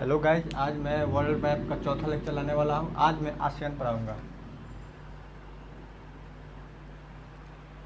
Hello guys, आज मैं world map का चौथा लेक्चर लाने वाला हूँ। आज मैं आसियान पढ़ाऊँगा।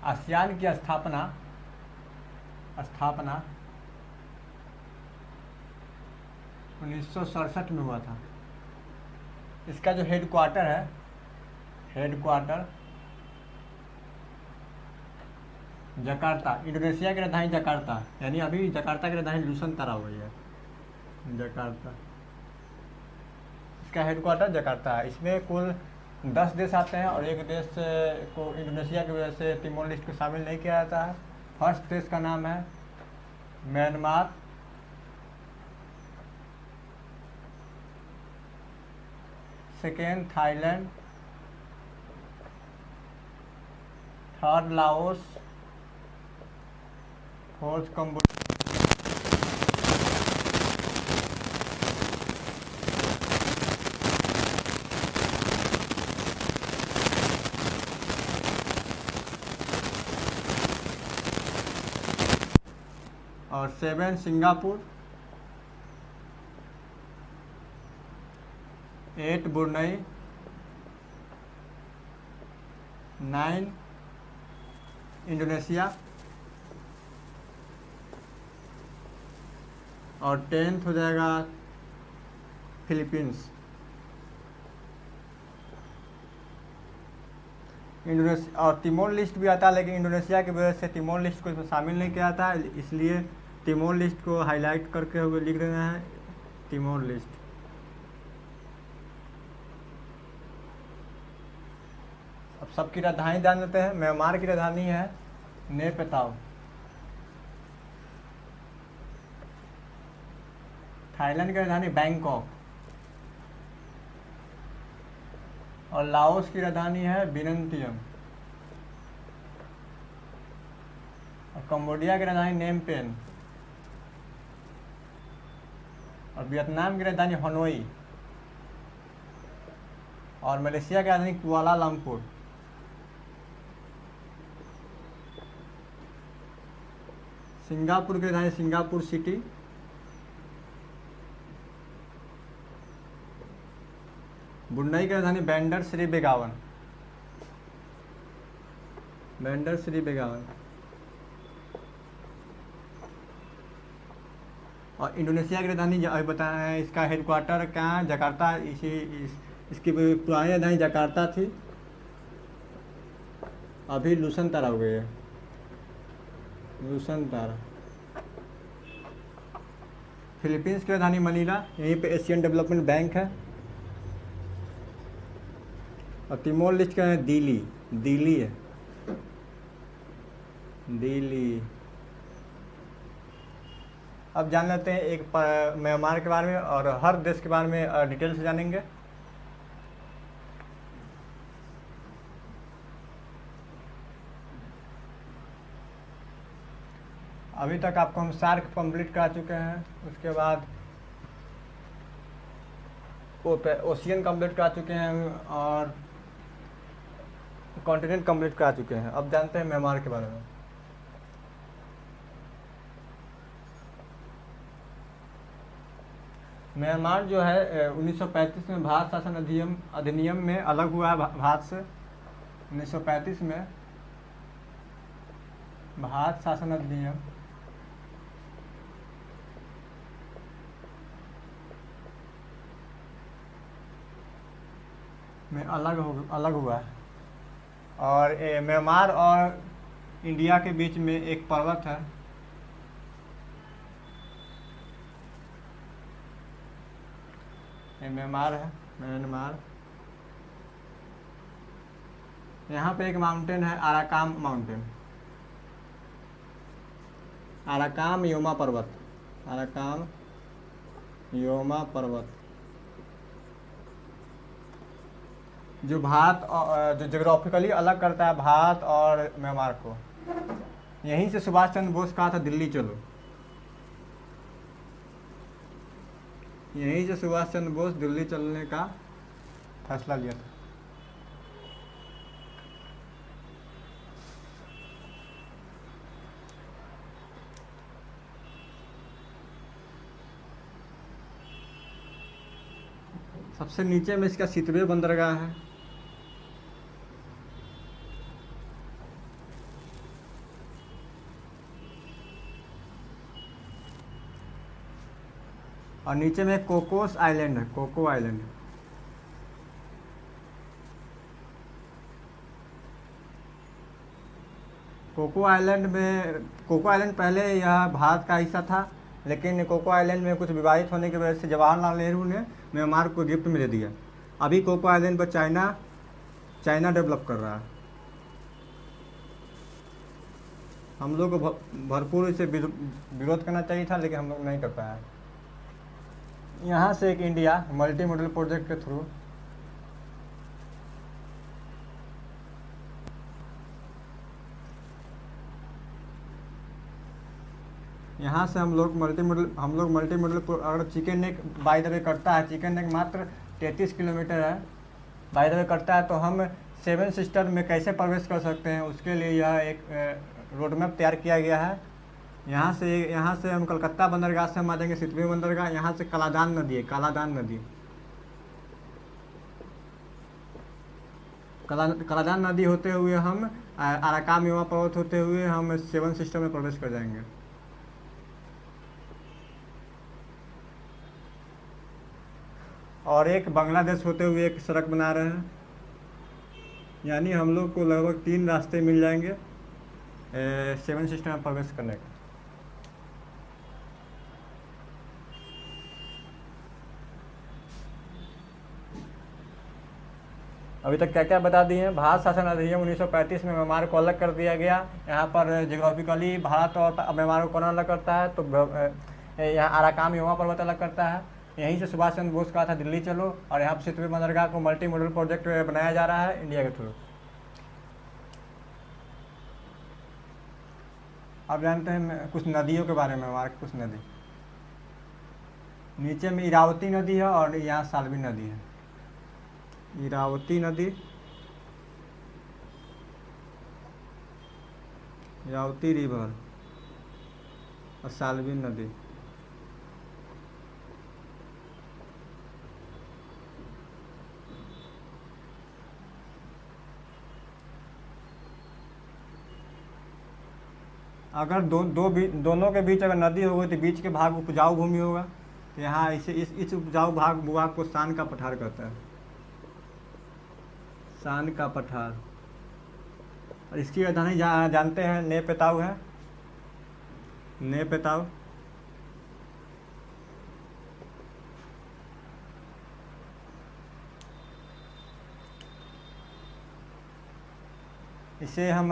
आसियान की स्थापना स्थापना 1967 में हुआ था। इसका जो हेड क्वार्टर जकार्ता, इंडोनेशिया की राजधानी जकार्ता, यानी अभी जकार्ता की राजधानी नुसंतरा हो गई है जकार्ता। इसका हेड क्वार्टर जकार्ता है। इसमें कुल 10 देश आते हैं और एक देश को इंडोनेशिया की वजह से तिमोर लिस्ट को शामिल नहीं किया जाता है। फर्स्ट देश का नाम है Myanmar, second Thailand, third Laos, fourth Cambodia और 7 सिंगापुर, 8 ब्रुनई, 9 इंडोनेशिया और 10th हो जाएगा फिलीपींस। इंडोनेशिया और तिमोर लिस्ट भी आता है, लेकिन इंडोनेशिया की वजह से तिमोर लिस्ट को इसमें शामिल नहीं किया जाता है, इसलिए तिमोर लिस्ट को हाईलाइट करके हुए लिख देना है तिमोर लिस्ट। अब सबकी राजधानी जान लेते हैं। म्यांमार की राजधानी है नेपताओ, थाईलैंड की राजधानी बैंकॉक और लाओस की राजधानी है वियंतियम और कंबोडिया की राजधानी नेमपेन और वियतनाम की राजधानी हनोई और मलेशिया की राजधानी कुआलालंपुर। सिंगापुर की राजधानी सिंगापुर सिटी, ब्रुनई की राजधानी बैंडर श्री बेगावन और इंडोनेशिया की राजधानी अभी बताया है। इसका हेडक्वार्टर कहाँ है? जकार्ता। इसकी पुरानी राजधानी जकार्ता थी, अभी नुसंतरा हो गई है नुसंतरा। फिलीपींस की राजधानी मनीला, यहीं पे एशियन डेवलपमेंट बैंक है। और तिमोर लिस्ट का है दिल्ली है दिल्ली। अब जान लेते हैं एक म्यांमार के बारे में और हर देश के बारे में डिटेल से जानेंगे। अभी तक आपको हम सार्क कंप्लीट करा चुके हैं, उसके बाद ओशियन कंप्लीट करा चुके हैं और कॉन्टिनेंट कंप्लीट करा चुके हैं। अब जानते हैं म्यांमार के बारे में। म्यांमार जो है 1935 में भारत शासन अधिनियम में अलग हुआ है भारत से। 1935 में भारत शासन अधिनियम में अलग हुआ है। और म्यांमार और इंडिया के बीच में एक पर्वत है, ये म्यांमार है म्यांमार। यहाँ पे एक माउंटेन है आराकाम योमा पर्वत जो जो जोग्राफिकली अलग करता है भारत और म्यांमार को। यहीं से सुभाष चंद्र बोस कहा था दिल्ली चलो, यहीं से सुभाष चंद्र बोस दिल्ली चलने का फैसला लिया था। सबसे नीचे में इसका सितवे बंदरगाह है। और नीचे में कोकोस आइलैंड है, कोको आइलैंड। कोको आइलैंड पहले यह भारत का हिस्सा था, लेकिन कोको आइलैंड में कुछ विवादित होने की वजह से जवाहरलाल नेहरू ने म्यांमार को गिफ्ट में दे दिया। अभी कोको आइलैंड पर चाइना डेवलप कर रहा है। हम लोग को भरपूर इसे विरोध करना चाहिए था, लेकिन हम लोग नहीं कर पाया। यहाँ से एक इंडिया मल्टी मॉडल प्रोजेक्ट के थ्रू यहाँ से हम लोग मल्टी मॉडल अगर chicken neck by the way करता है, चिकन नेक मात्र 33 किलोमीटर है बाय द वे करता है, तो हम 7 सिस्टर में कैसे प्रवेश कर सकते हैं, उसके लिए यह एक रोड मैप तैयार किया गया है। यहाँ से हम कलकत्ता बंदरगाह से हम आ जाएंगे सितवे बंदरगाह। यहाँ से कालादान नदी है, कालादान नदी होते हुए हम अराकाम युवा पर्वत होते हुए हम 7 सिस्टर में प्रवेश कर जाएंगे। और एक बांग्लादेश होते हुए एक सड़क बना रहे हैं, यानी हम लोग को लगभग 3 रास्ते मिल जाएंगे 7 सिस्टर में प्रवेश करने का। अभी तक क्या क्या बता दिए हैं। भारत शासन अधिनियम 1935 में म्यांमार को अलग कर दिया गया। यहाँ पर जियोग्राफिकली भारत और म्यांमार को कौन अलग करता है, तो यहाँ अराकाम युवा पर्वत अलग करता है। यहीं से सुभाष चंद्र बोस कहा था दिल्ली चलो, और यहाँ पर सितवे बंदरगाह को मल्टी मॉडल प्रोजेक्ट बनाया जा रहा है इंडिया के थ्रू। अब जानते हैं कुछ नदियों के बारे में। हमारे कुछ नदी नीचे में इरावती नदी है और यहाँ साल्वी नदी है। इरावती नदी, इरावती रिवर और साल्वी नदी। अगर दोनों के बीच अगर नदी होगी तो बीच के भाग उपजाऊ भूमि होगा। तो यहाँ इस उपजाऊ भूभाग को सान का पठार कहता है, सान का पठार। और इसकी राजधानी जानते हैं नेपेताऊ है, नेपेताऊ। इसे हम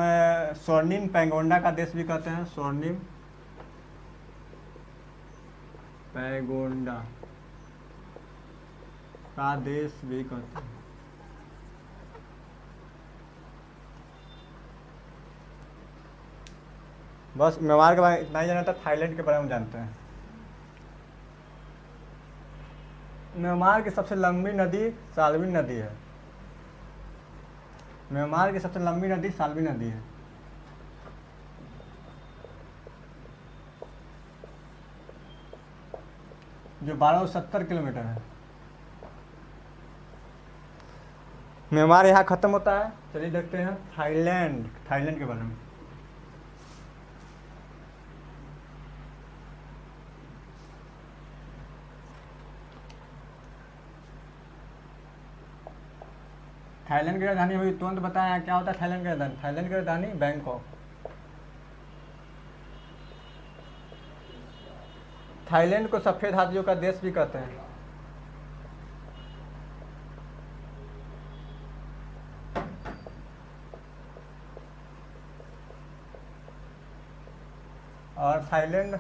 स्वर्णिम पैगोंडा का देश भी कहते हैं, स्वर्णिम पैगोंडा का देश भी कहते हैं। बस म्यांमार के बारे में इतना ही जाना था। थाईलैंड के बारे में जानते हैं। म्यांमार की सबसे लंबी नदी साल्वी नदी है। म्यांमार की सबसे लंबी नदी साल्वी नदी है। जो 1270 किलोमीटर है। म्यांमार यहाँ खत्म होता है। चलिए देखते हैं थाईलैंड के बारे में। थाईलैंड की राजधानी अभी तुरंत बताया क्या होता है थाईलैंड की राजधानी। थाईलैंड की राजधानी बैंकॉक। थाईलैंड को सफेद हाथियों का देश भी कहते हैं। और थाईलैंड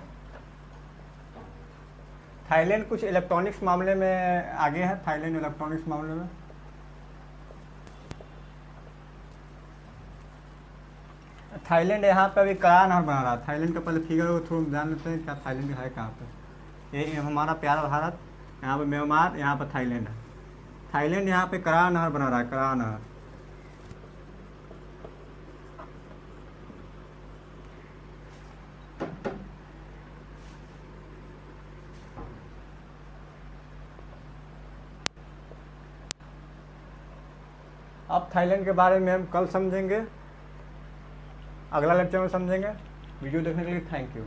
कुछ इलेक्ट्रॉनिक्स मामले में आगे है। थाईलैंड इलेक्ट्रॉनिक्स मामले में थाईलैंड यहाँ पे अभी कड़ा नहर बना रहा है। थाईलैंड का पहले फिगर को थोड़ा जान लेते हैं क्या थाईलैंड है कहाँ पे। ये हमारा प्यारा भारत, यहाँ पे म्यांमार, यहाँ पे थाईलैंड है। थाईलैंड यहाँ पे कड़ा नहर बना रहा है, कड़ा नहर। अब थाईलैंड के बारे में हम कल समझेंगे, अगला लेक्चर में समझेंगे। वीडियो देखने के लिए थैंक यू।